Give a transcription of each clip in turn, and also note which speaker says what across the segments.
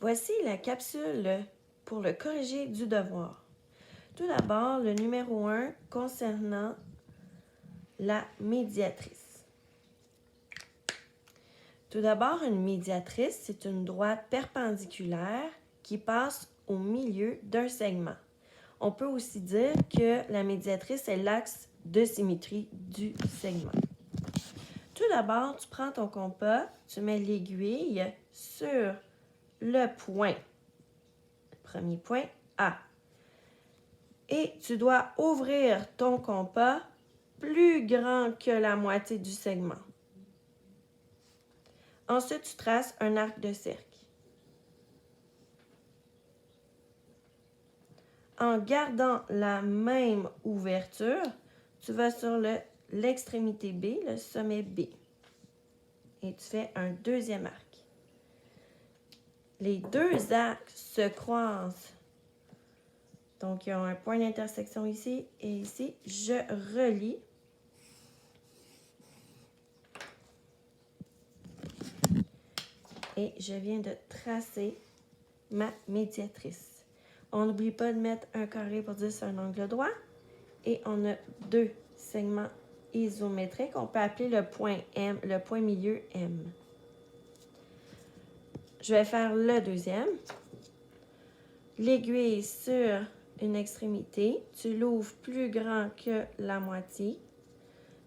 Speaker 1: Voici la capsule pour le corrigé du devoir. Tout d'abord, le numéro 1 concernant la médiatrice. Tout d'abord, une médiatrice, c'est une droite perpendiculaire qui passe au milieu d'un segment. On peut aussi dire que la médiatrice est l'axe de symétrie du segment. Tout d'abord, tu prends ton compas, tu mets l'aiguille sur le point, premier point A. Et tu dois ouvrir ton compas plus grand que la moitié du segment. Ensuite, tu traces un arc de cercle. En gardant la même ouverture, tu vas sur l'extrémité B, le sommet B. Et tu fais un deuxième arc. Les deux arcs se croisent. Donc, il y a un point d'intersection ici et ici. Je relie. Et je viens de tracer ma médiatrice. On n'oublie pas de mettre un carré pour dire c'est un angle droit. Et on a deux segments isométriques. On peut appeler le point M, le point milieu M. Je vais faire le deuxième. L'aiguille sur une extrémité. Tu l'ouvres plus grand que la moitié.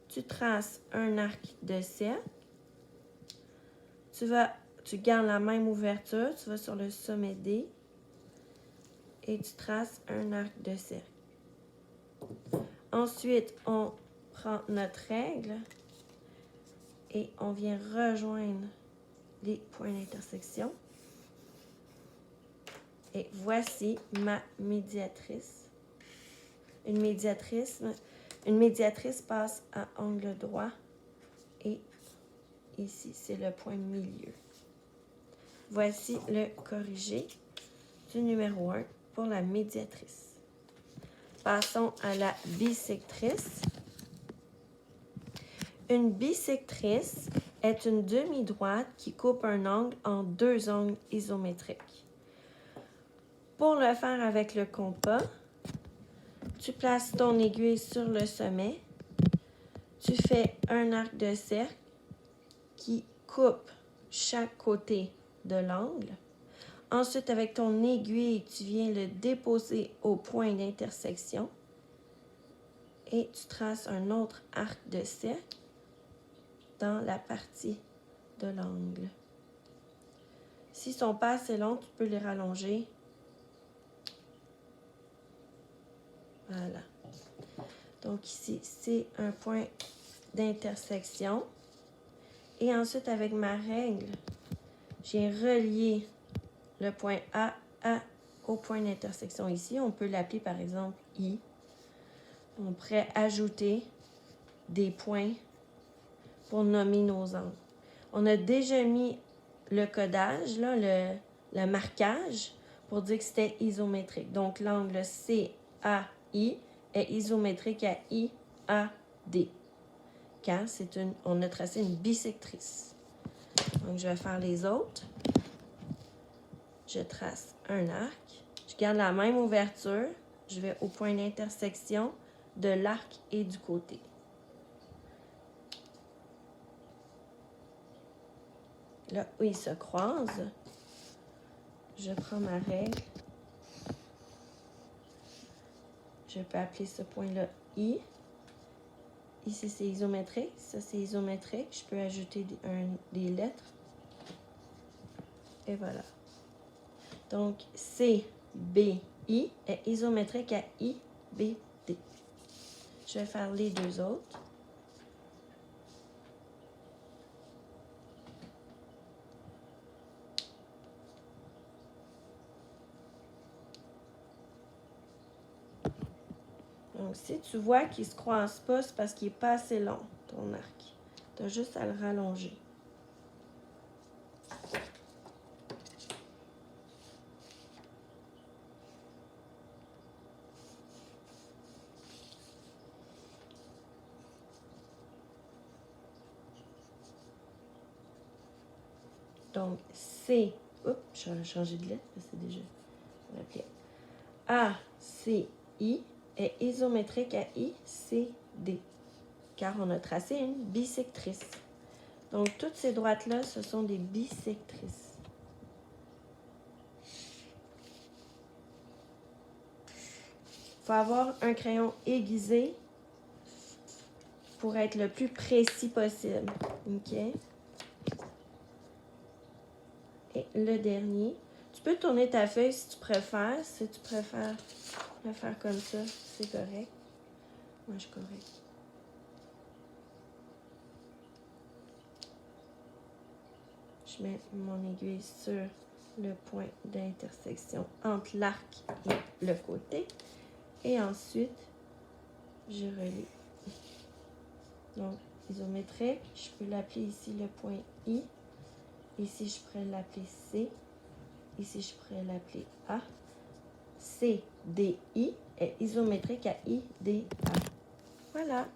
Speaker 1: Tu traces un arc de cercle. Tu gardes la même ouverture. Tu vas sur le sommet D. Et tu traces un arc de cercle. Ensuite, on prend notre règle et on vient rejoindre les points d'intersection. Et voici ma médiatrice. Une médiatrice passe à angle droit et ici, c'est le point milieu. Voici le corrigé du numéro 1 pour la médiatrice. Passons à la bisectrice. Une bisectrice est une demi-droite qui coupe un angle en deux angles isométriques. Pour le faire avec le compas, tu places ton aiguille sur le sommet, tu fais un arc de cercle qui coupe chaque côté de l'angle. Ensuite, avec ton aiguille, tu viens le déposer au point d'intersection et tu traces un autre arc de cercle dans la partie de l'angle. S'ils ne sont pas assez longs, tu peux les rallonger. Voilà. Donc ici, c'est un point d'intersection. Et ensuite, avec ma règle, j'ai relié le point A au point d'intersection ici. On peut l'appeler par exemple I. On pourrait ajouter des points pour nommer nos angles. On a déjà mis le codage, là, le marquage, pour dire que c'était isométrique. Donc, l'angle CAI est isométrique à IAD. Quand on a tracé une bisectrice. Donc, je vais faire les autres. Je trace un arc. Je garde la même ouverture. Je vais au point d'intersection de l'arc et du côté. Là où ils se croisent, je prends ma règle. Je peux appeler ce point-là I. Ici, c'est isométrique. Ça, c'est isométrique. Je peux ajouter des lettres. Et voilà. Donc, CBI est isométrique à IBD. Je vais faire les deux autres. Donc, si tu vois qu'il ne se croise pas, c'est parce qu'il n'est pas assez long, ton arc. Tu as juste à le rallonger. Donc, CBI Oups, j'ai changé de lettre, c'est déjà. On va l'appeler A, C, I est isométrique à I, C, D. Car on a tracé une bisectrice. Donc, toutes ces droites-là, ce sont des bisectrices. Il faut avoir un crayon aiguisé pour être le plus précis possible. OK? Et le dernier. Tu peux tourner ta feuille si tu préfères. Si tu préfères le faire comme ça, c'est correct. Moi, je suis correct. Je mets mon aiguille sur le point d'intersection entre l'arc et le côté. Et ensuite, je relie. Donc, isométrique, je peux l'appeler ici le point I. Ici, je pourrais l'appeler C. Ici, je pourrais l'appeler A. C, D, I est isométrique à I, D, A. Voilà.